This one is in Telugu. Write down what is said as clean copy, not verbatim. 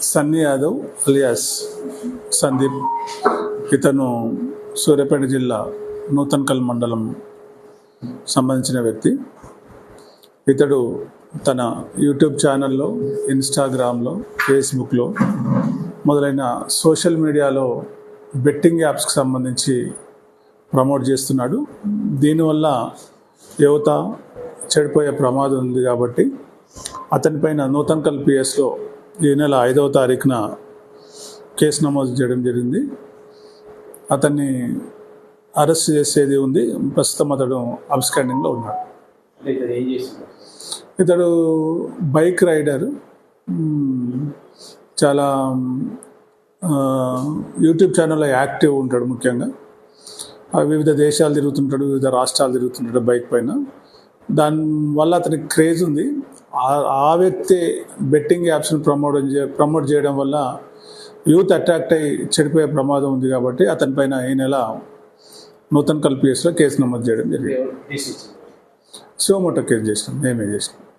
సన్నీ యాదవ్ అలియాస్ సందీప్. ఇతను సూర్యాపేట జిల్లా నూతన్కల్ మండలం సంబంధించిన వ్యక్తి. ఇతడు తన యూట్యూబ్ ఛానల్లో, ఇన్స్టాగ్రామ్లో, ఫేస్బుక్లో మొదలైన సోషల్ మీడియాలో బెట్టింగ్ యాప్స్కి సంబంధించి ప్రమోట్ చేస్తున్నాడు. దీనివల్ల యువత చెడిపోయే ప్రమాదం ఉంది కాబట్టి అతనిపైన నూతన్కల్ పిఎస్లో ఈ నెల 5వ తారీఖున కేసు నమోదు చేయడం జరిగింది. అతన్ని అరెస్ట్ చేసేది ఉంది. ప్రస్తుతం అతడు అబ్స్కాండింగ్లో ఉన్నాడు. ఇతడు బైక్ రైడర్. చాలా యూట్యూబ్ ఛానల్లో యాక్టివ్ ఉంటాడు. ముఖ్యంగా వివిధ దేశాలు తిరుగుతుంటాడు, వివిధ రాష్ట్రాలు తిరుగుతుంటాడు బైక్ పైన. దానివల్ల అతనికి క్రేజ్ ఉంది. ఆ వ్యక్తి బెట్టింగ్ యాప్స్ని ప్రమోట్ చేయడం వల్ల యూత్ అట్రాక్ట్ అయ్యి చెడిపోయే ప్రమాదం ఉంది కాబట్టి అతనిపైన ఈ నెల నూతన్కల్ పిఎస్లో కేసు నమోదు చేయడం జరిగింది. సోమోటో కేసు చేసినాం, మేమే చేసినాం.